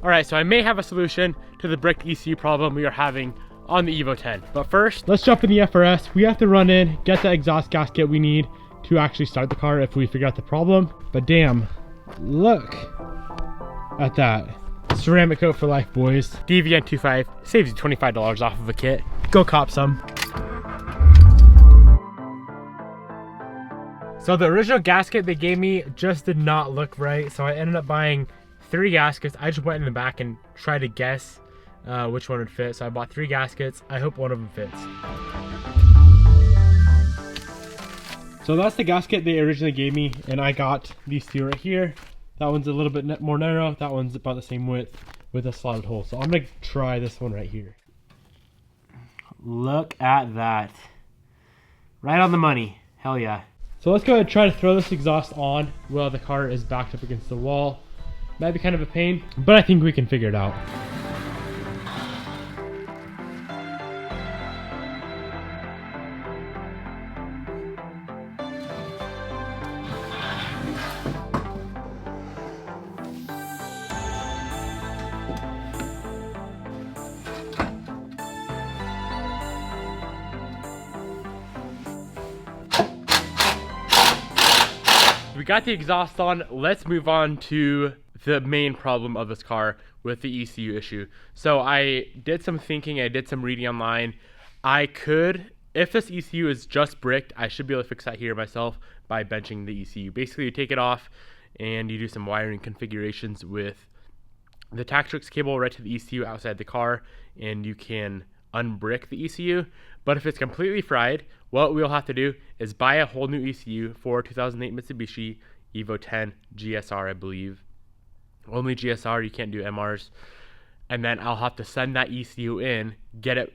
All right, so I may have a solution to the bricked ECU problem we are having on the Evo 10. But first, let's jump in the FRS. We have to run in, get the exhaust gasket we need to actually start the car if we figure out the problem. But damn, look at that. Ceramic coat for life, boys. DVN25 saves you $25 off of a kit. Go cop some. So the original gasket they gave me just did not look right. So I ended up buying 3 gaskets. I just went in the back and tried to guess which one would fit. So I bought 3 gaskets. I hope one of them fits. So that's the gasket they originally gave me, and I got these 2 right here. That one's a little bit more narrow. That one's about the same width with a slotted hole. So I'm gonna try this one right here. Look at that. Right on the money. Hell yeah. So let's go ahead and try to throw this exhaust on while the car is backed up against the wall. Might be kind of a pain, but I think we can figure it out. We got the exhaust on. Let's move on to the main problem of this car with the ECU issue. So I did some thinking, I did some reading online. I could, if this ECU is just bricked, I should be able to fix that here myself by benching the ECU. Basically, you take it off and you do some wiring configurations with the Tactrix cable right to the ECU outside the car, and you can unbrick the ECU. But if it's completely fried, what we'll have to do is buy a whole new ECU for 2008 Mitsubishi Evo 10 GSR, I believe. Only GSR, you can't do MRs. And then I'll have to send that ECU in, get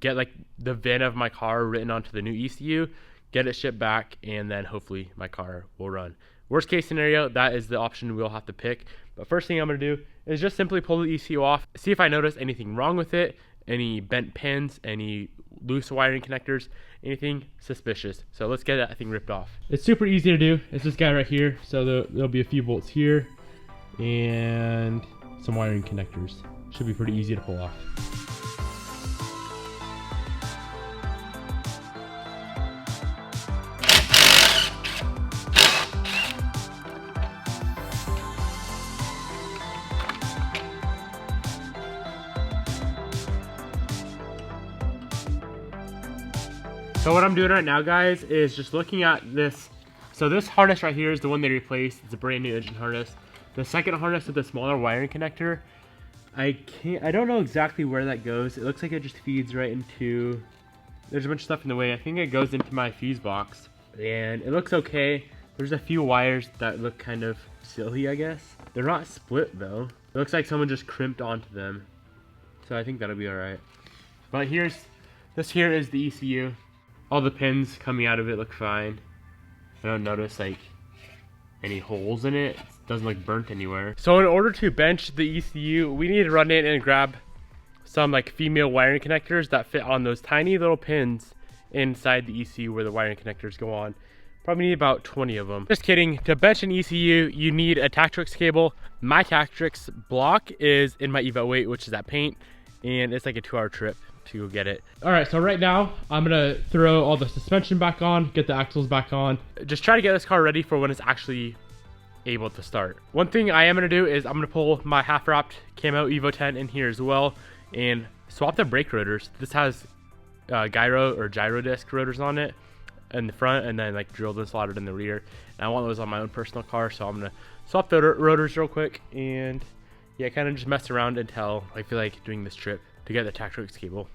like the VIN of my car written onto the new ECU, get it shipped back, and then hopefully my car will run. Worst case scenario, that is the option we'll have to pick. But first thing I'm gonna do is just simply pull the ECU off, see if I notice anything wrong with it, any bent pins, any loose wiring connectors, anything suspicious. So let's get that thing ripped off. It's super easy to do. It's this guy right here. So there'll be a few bolts here and some wiring connectors. Should be pretty easy to pull off. So what I'm doing right now, guys, is just looking at this. So this harness right here is the one they replaced. It's a brand new engine harness. The second harness with the smaller wiring connector, I don't know exactly where that goes. It looks like it just feeds right into, there's a bunch of stuff in the way. I think it goes into my fuse box, and it looks okay. There's a few wires that look kind of silly, I guess. They're not split though. It looks like someone just crimped onto them. So I think that'll be all right. But this here is the ECU. All the pins coming out of it look fine. I don't notice like any holes in it. It doesn't look burnt anywhere. So in order to bench the ECU, we need to run in and grab some like female wiring connectors that fit on those tiny little pins inside the ECU where the wiring connectors go on. Probably need about 20 of them. Just kidding. To bench an ECU, you need a Tactrix cable. My Tactrix block is in my Evo 8, which is that paint, and it's like a 2-hour trip to go get it. All right, so right now I'm gonna throw all the suspension back on, get the axles back on, just try to get this car ready for when it's actually able to start. One thing I am gonna do is I'm gonna pull my half wrapped camo Evo 10 in here as well and swap the brake rotors. This has gyro disc rotors on it in the front, and then like drilled and slotted in the rear. And I want those on my own personal car, so I'm gonna swap the rotors real quick and yeah, kind of just mess around until I feel like doing this trip to get the Tactrix cable.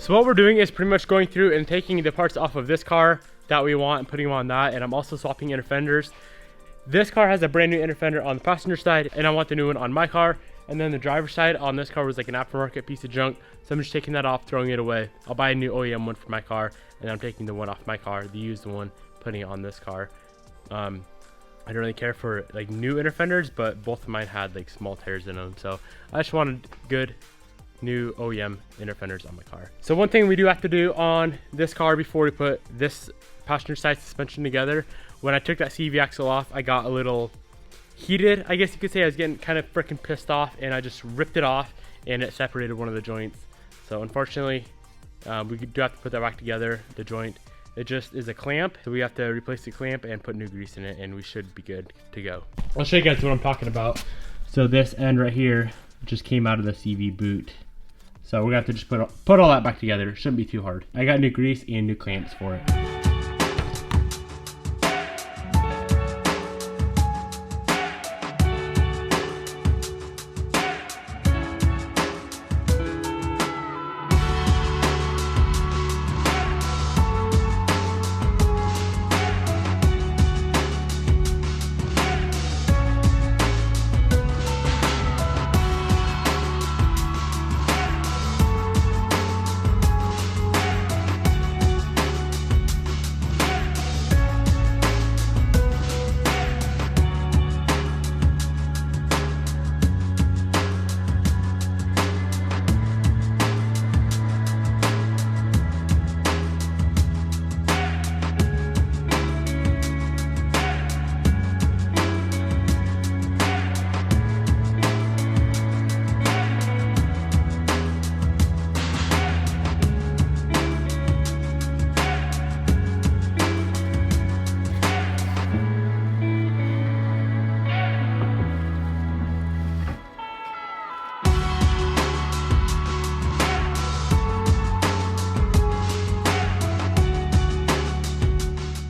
So what we're doing is pretty much going through and taking the parts off of this car that we want and putting them on that, and I'm also swapping inner fenders. This car has a brand new inner fender on the passenger side, and I want the new one on my car. And then the driver's side on this car was like an aftermarket piece of junk, so I'm just taking that off, throwing it away. I'll buy a new OEM one for my car, and I'm taking the one off my car, the used one, putting it on this car. I don't really care for like new inner fenders, but both of mine had like small tears in them, so I just wanted good new OEM inner fenders on my car. So one thing we do have to do on this car before we put this passenger side suspension together, when I took that CV axle off, I got a little heated, I guess you could say. I was getting kind of freaking pissed off, and I just ripped it off and it separated one of the joints. So unfortunately, we do have to put that back together, the joint. It just is a clamp, so we have to replace the clamp and put new grease in it, and we should be good to go. I'll show you guys what I'm talking about. So this end right here just came out of the CV boot. So we're gonna have to just put all that back together. It shouldn't be too hard. I got new grease and new clamps for it.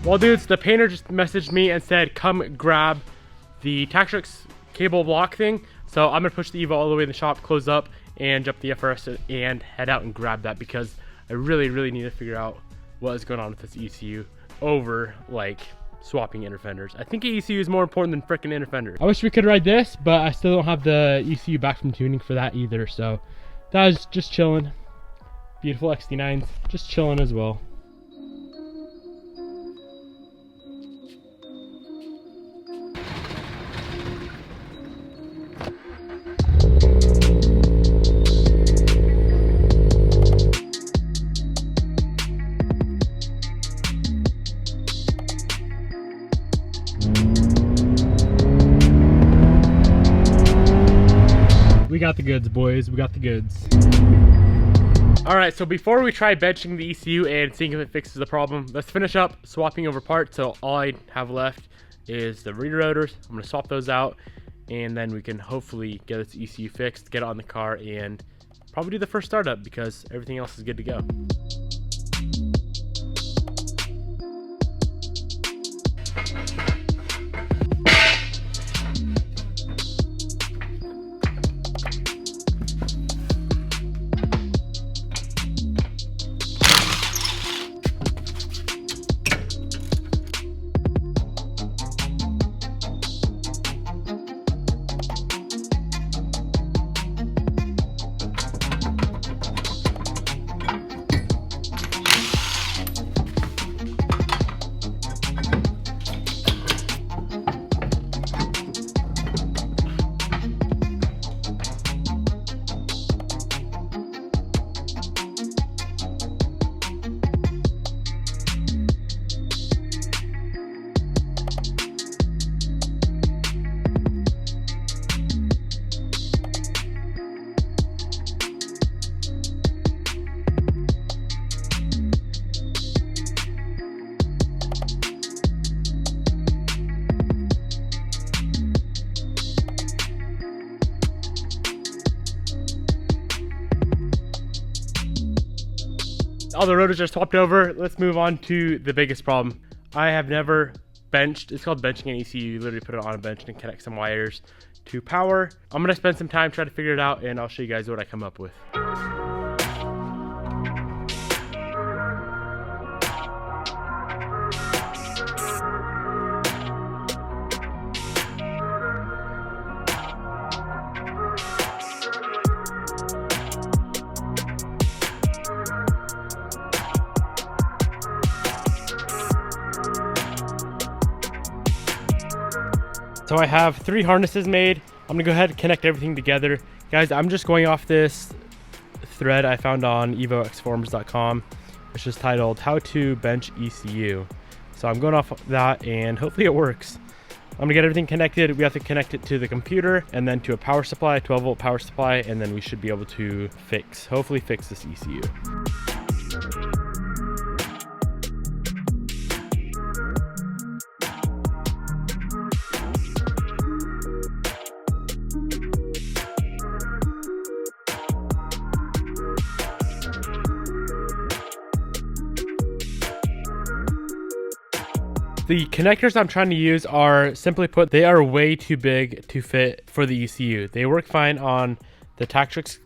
Well, dudes, the painter just messaged me and said, come grab the Tactrix cable block thing. So I'm gonna push the Evo all the way in the shop, close up, and jump the FRS and head out and grab that, because I really need to figure out what is going on with this ECU over like swapping inner fenders. I think the ECU is more important than freaking inner fenders. I wish we could ride this, but I still don't have the ECU back from tuning for that either. So that was just chilling. Beautiful XD9s, just chilling as well. We got the goods, boys. We got the goods. All right, so before we try benching the ECU and seeing if it fixes the problem, let's finish up swapping over parts. So all I have left is the rear rotors. I'm gonna swap those out, and then we can hopefully get this ECU fixed, get it on the car, and probably do the first startup, because everything else is good to go. All the rotors are swapped over. Let's move on to the biggest problem. I have never benched. It's called benching an ECU. You literally put it on a bench and connect some wires to power. I'm gonna spend some time trying to figure it out, and I'll show you guys what I come up with. So I have 3 harnesses made. I'm gonna go ahead and connect everything together. Guys, I'm just going off this thread I found on evoxforums.com, which is titled How to Bench ECU. So I'm going off that and hopefully it works. I'm gonna get everything connected. We have to connect it to the computer and then to a power supply, 12-volt power supply, and then we should be able to hopefully fix this ECU. The connectors I'm trying to use are, simply put, they are way too big to fit for the ECU. They work fine on the Tactrix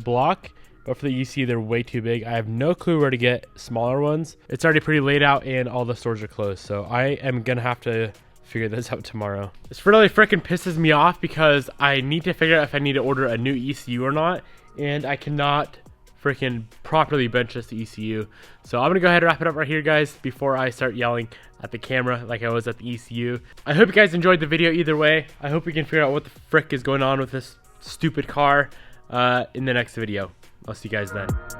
block, but for the ECU, they're way too big. I have no clue where to get smaller ones. It's already pretty laid out and all the stores are closed, so I am gonna have to figure this out tomorrow. This really freaking pisses me off because I need to figure out if I need to order a new ECU or not, and I cannot freaking properly bench this ECU. So I'm gonna go ahead and wrap it up right here, guys, before I start yelling at the camera like I was at the ECU. I hope you guys enjoyed the video either way. I hope we can figure out what the frick is going on with this stupid car in the next video. I'll see you guys then.